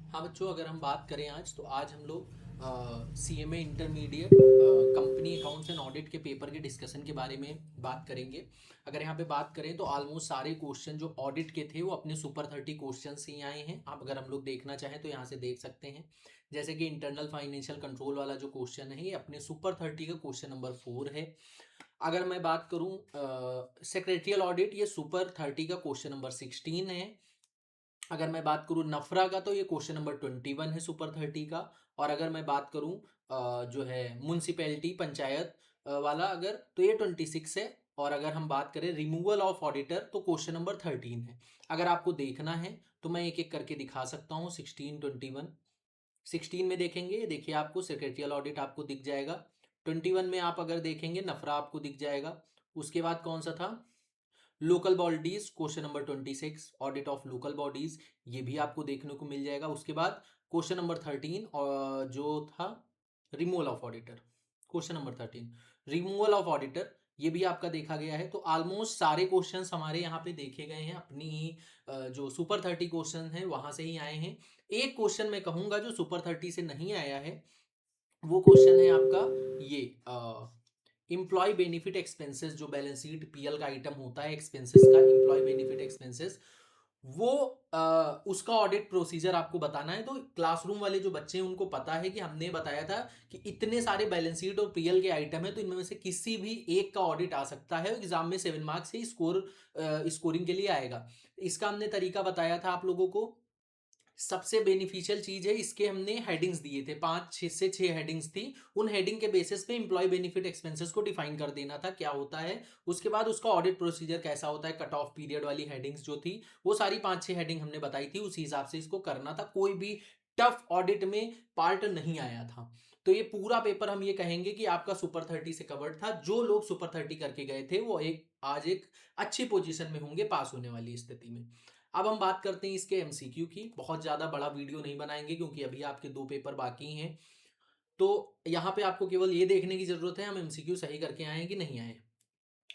हाँ बच्चों, अगर हम बात करें आज तो आज हम लोग CMA intermediate company accounts and audit के पेपर के डिस्कशन के बारे में बात करेंगे। अगर यहाँ पे बात करें तो ऑलमोस्ट सारे क्वेश्चन जो ऑडिट के थे वो अपने सुपर 30 क्वेश्चन से ही आए हैं। आप अगर हम लोग देखना चाहें तो यहाँ से देख सकते हैं। जैसे कि इंटरनल फाइनेंशियल कंट्रोल वाला जो क्वेश्चन है ये अपने सुपर 30 का क्वेश्चन नंबर 4 है। अगर मैं बात करूँ सेक्रेटरियल ऑडिट, ये सुपर 30 का क्वेश्चन नंबर 16 है। अगर मैं बात करूँ नफरा का तो ये क्वेश्चन नंबर 21 है सुपर 30 का। और अगर मैं बात करूँ जो है म्यूनसिपैलिटी पंचायत वाला अगर तो ये 26 है। और अगर हम बात करें रिमूवल ऑफ ऑडिटर तो क्वेश्चन नंबर 13 है। अगर आपको देखना है तो मैं एक एक करके दिखा सकता हूँ। 16, 21, 16 में देखेंगे, देखिए आपको सेक्रेटरियल ऑडिट आपको दिख जाएगा। 21 में आप अगर देखेंगे नफरा आपको दिख जाएगा। उसके बाद कौन सा था, local bodies, question number 26 audit of local bodies, ये भी आपको देखने को मिल जाएगा। उसके बाद क्वेश्चन नंबर 13 और जो था removal of auditor, question number 13 removal of auditor, ये भी आपका देखा गया है। तो ऑलमोस्ट सारे क्वेश्चंस हमारे यहाँ पे देखे गए हैं, अपनी जो सुपर 30 क्वेश्चन है वहां से ही आए हैं। एक क्वेश्चन मैं कहूंगा जो सुपर 30 से नहीं आया है, वो क्वेश्चन है आपका ये इम्प्लॉय बेनिफिट एक्सपेंसेस, जो बैलेंस शीट पीएल का आइटम होता है एक्सपेंसेस का, इम्प्लॉय बेनिफिट एक्सपेंसेस, वो उसका ऑडिट प्रोसीजर आपको बताना है। तो क्लासरूम वाले जो बच्चे हैं उनको पता है कि हमने बताया था कि इतने सारे बैलेंस शीट और पीएल के आइटम है तो इनमें से किसी भी एक का ऑडिट आ सकता है। एग्जाम में 7 मार्क्स से स्कोरिंग के लिए आएगा। इसका हमने तरीका बताया था आप लोगों को। सबसे बेनिफिशियल चीज है, इसके हमने हेडिंग्स दिए थे, 5 से 6 हेडिंग्स थी। उन हेडिंग के बेसिस पे एम्प्लॉय बेनिफिट एक्सपेंसेस को डिफाइन कर देना था क्या होता है। उसके बाद उसका ऑडिट प्रोसीजर कैसा होता है, कट ऑफ पीरियड वाली हेडिंग्स जो थी वो सारी 5-6 हेडिंग हमने बताई थी, उसी हिसाब से इसको करना था। कोई भी टफ ऑडिट में पार्ट नहीं आया था। तो ये पूरा पेपर हम ये कहेंगे कि आपका सुपर 30 से कवर्ड था। जो लोग सुपर 30 करके गए थे वो आज एक अच्छी पोजीशन में होंगे पास होने वाली स्थिति में। अब हम बात करते हैं इसके एमसीक्यू की। बहुत ज़्यादा बड़ा वीडियो नहीं बनाएंगे क्योंकि अभी आपके 2 पेपर बाकी हैं। तो यहाँ पे आपको केवल ये देखने की ज़रूरत है हम एमसीक्यू सही करके आए हैं कि नहीं आए।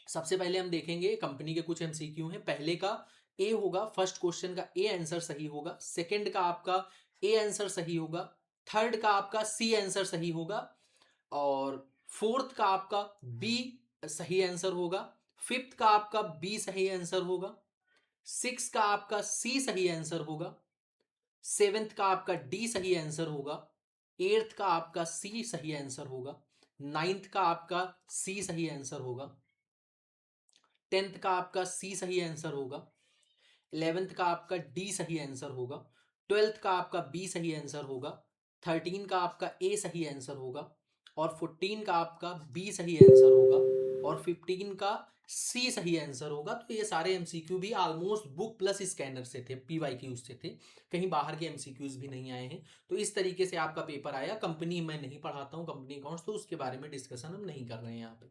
सबसे पहले हम देखेंगे कंपनी के कुछ एमसीक्यू हैं। पहले का ए होगा, फर्स्ट क्वेश्चन का ए आंसर सही होगा। सेकंड का आपका ए आंसर सही होगा। थर्ड का आपका सी आंसर सही होगा। और फोर्थ का आपका बी सही आंसर होगा। फिफ्थ का आपका बी सही आंसर होगा। सिक्स का आपका सी सही आंसर होगा। सेवेंथ का आपका डी सही आंसर होगा। एट्थ का आपका सी सही आंसर होगा। नाइन्थ का आपका सी सही आंसर होगा। टेंथ का आपका सी सही आंसर होगा। इलेवेंथ का आपका डी सही आंसर होगा। ट्वेल्थ का आपका बी सही आंसर होगा। 13 का आपका ए सही आंसर होगा। और 14 का आपका बी सही आंसर होगा। और 15 का सी सही आंसर होगा। तो ये सारे एमसीक्यू भी ऑलमोस्ट बुक प्लस स्कैनर से थे, पीवाईक्यू से थे, कहीं बाहर के एमसीक्यूज भी नहीं आए हैं। तो इस तरीके से आपका पेपर आया। कंपनी मैं नहीं पढ़ाता हूँ, कंपनी अकाउंट्स, तो उसके बारे में डिस्कशन हम नहीं कर रहे हैं यहाँ पे।